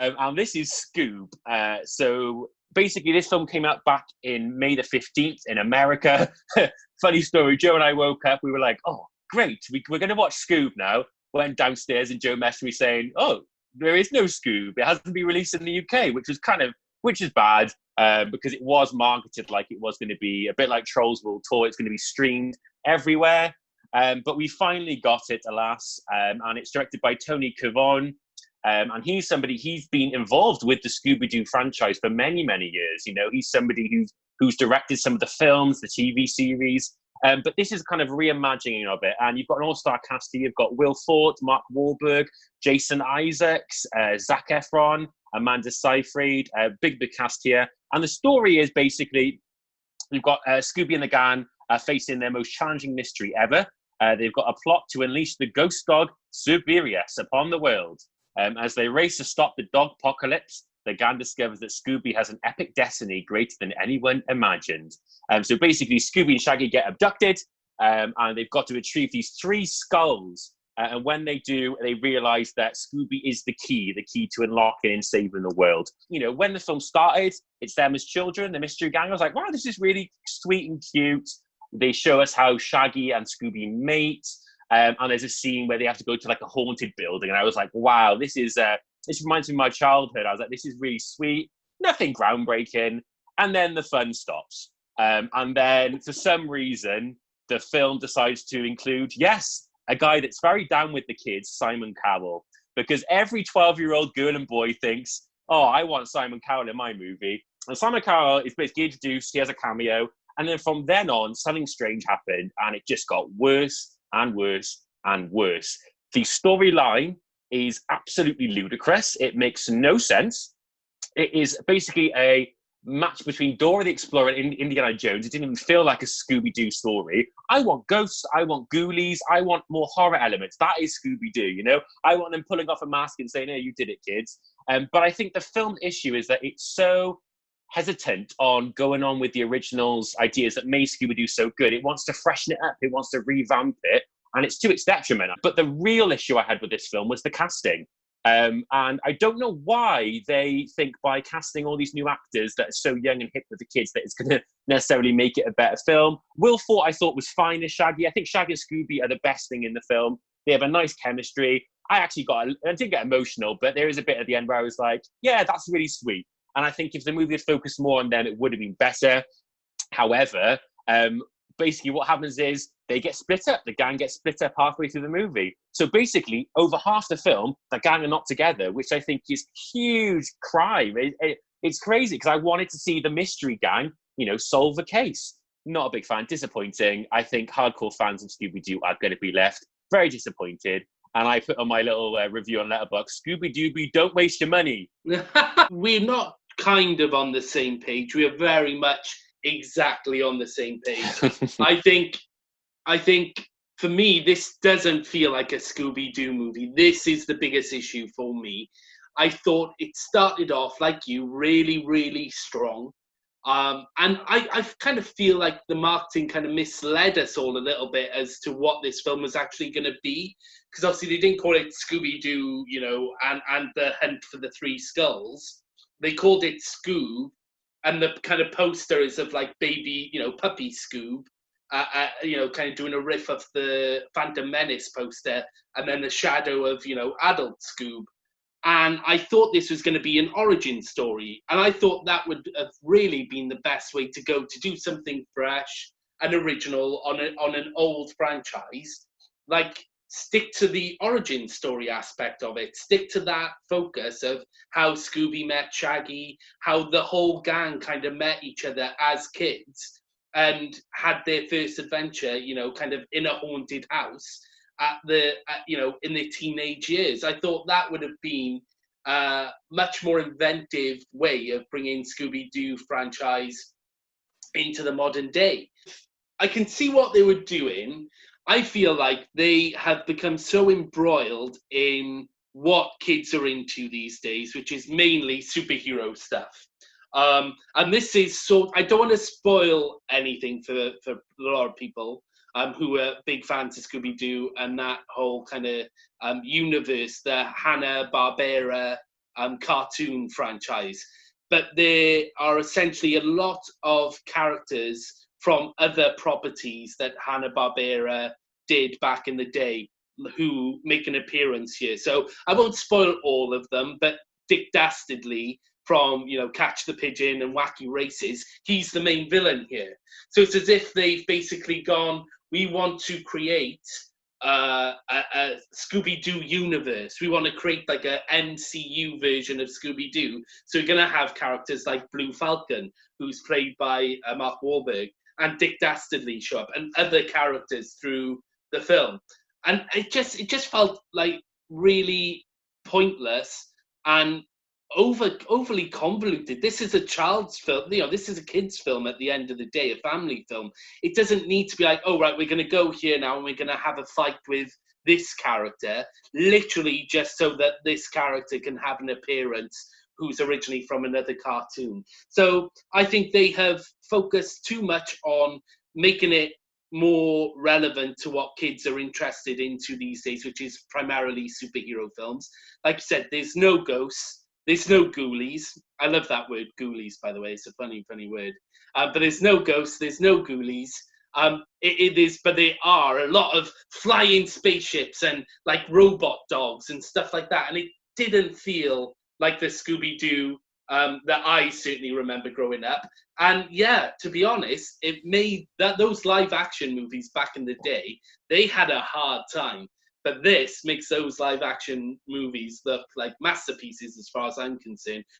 And this is Scoob. So basically, this film came out back in May the 15th in America. Funny story, Joe and I woke up, we were like, oh, great, we're going to watch Scoob now. Went downstairs and Joe messaged me saying, oh, there is no Scoob. It hasn't been released in the UK, which is bad because it was marketed like it was going to be a bit like Trolls World Tour. It's going to be streamed everywhere. But we finally got it, alas. And it's directed by Tony Kevon. And he's been involved with the Scooby-Doo franchise for many, many years. You know, he's somebody who's directed some of the films, the TV series. But this is kind of reimagining of it. And you've got an all-star cast here. You've got Will Forte, Mark Wahlberg, Jason Isaacs, Zac Efron, Amanda Seyfried, big cast here. And the story is basically, you've got Scooby and the gang facing their most challenging mystery ever. They've got a plot to unleash the ghost dog, Cerberus, upon the world. As they race to stop the dog apocalypse, the gang discovers that Scooby has an epic destiny greater than anyone imagined. So basically, Scooby and Shaggy get abducted, and they've got to retrieve these 3 skulls. And when they do, they realize that Scooby is the key to unlocking and saving the world. You know, when the film started, it's them as children, the mystery gang. I was like, wow, this is really sweet and cute. They show us how Shaggy and Scooby mate. And there's a scene where they have to go to like a haunted building. And I was like, wow, this reminds me of my childhood. I was like, this is really sweet. Nothing groundbreaking. And then the fun stops. And then for some reason, the film decides to include, yes, a guy that's very down with the kids, Simon Cowell. Because every 12-year-old girl and boy thinks, oh, I want Simon Cowell in my movie. And Simon Cowell is basically introduced. He has a cameo. And then from then on, something strange happened. And it just got worse and worse and worse. The storyline is absolutely ludicrous. It makes no sense. It is basically a match between Dora the Explorer and Indiana Jones. It didn't even feel like a Scooby-Doo story. I want ghosts. I want ghoulies. I want more horror elements. That is Scooby-Doo, you know? I want them pulling off a mask and saying, hey, you did it, kids. But I think the film issue is that it's so hesitant on going on with the original's ideas that made Scooby-Doo so good. It wants to freshen it up. It wants to revamp it. And it's to its detriment. But the real issue I had with this film was the casting. And I don't know why they think by casting all these new actors that are so young and hip with the kids that it's going to necessarily make it a better film. Will Forte, I thought, was fine as Shaggy. I think Shaggy and Scooby are the best thing in the film. They have a nice chemistry. I didn't get emotional, but there is a bit at the end where I was like, yeah, that's really sweet. And I think if the movie had focused more on them, it would have been better. However, basically what happens is they get split up. The gang gets split up halfway through the movie. So basically, over half the film, the gang are not together, which I think is huge crime. It's crazy because I wanted to see the mystery gang, you know, solve the case. Not a big fan. Disappointing. I think hardcore fans of Scooby-Doo are going to be left very disappointed. And I put on my little review on Letterboxd, Scooby-Dooby, don't waste your money. We're not kind of on the same page. We are very much exactly on the same page. I think for me, this doesn't feel like a Scooby-Doo movie. This is the biggest issue for me. I thought it started off, like you, really, really strong. And I kind of feel like the marketing kind of misled us all a little bit as to what this film was actually going to be. Because obviously they didn't call it Scooby-Doo, you know, and the Hunt for the Three Skulls. They called it Scoob. And the kind of poster is of like baby, you know, puppy Scoob, you know, kind of doing a riff of the Phantom Menace poster, and then the shadow of, you know, adult Scoob. And I thought this was going to be an origin story. And I thought that would have really been the best way to go, to do something fresh and original on an old franchise. Like, stick to the origin story aspect of it. Stick to that focus of how Scooby met Shaggy, how the whole gang kind of met each other as kids and had their first adventure, you know, kind of in a haunted house you know, in their teenage years. I thought that would have been a much more inventive way of bringing Scooby-Doo franchise into the modern day. I can see what they were doing. I feel like they have become so embroiled in what kids are into these days, which is mainly superhero stuff. And this is I don't want to spoil anything for a lot of people who are big fans of Scooby-Doo and that whole kind of universe, the Hanna-Barbera cartoon franchise. But there are essentially a lot of characters from other properties that Hanna-Barbera did back in the day who make an appearance here. So I won't spoil all of them, but Dick Dastardly from, Catch the Pigeon and Wacky Races, he's the main villain here. So it's as if they've basically gone, we want to create a Scooby-Doo universe. We want to create like a MCU version of Scooby-Doo. So we're going to have characters like Blue Falcon, who's played by Mark Wahlberg, and Dick Dastardly show up, and other characters through the film. And it just felt like really pointless and overly convoluted. This is a child's film, this is a kid's film at the end of the day, a family film. It doesn't need to be like, oh, right, we're going to go here now and we're going to have a fight with this character, literally just so that this character can have an appearance who's originally from another cartoon. So I think they have focused too much on making it more relevant to what kids are interested into these days, which is primarily superhero films. Like you said, there's no ghosts, there's no ghoulies. I love that word, ghoulies, by the way. It's a funny word. But there's no ghosts, there's no ghoulies. It is, but there are a lot of flying spaceships and like robot dogs and stuff like that. And it didn't feel like the Scooby-Doo that I certainly remember growing up. And yeah, to be honest, it made those live action movies back in the day, they had a hard time. But this makes those live action movies look like masterpieces as far as I'm concerned,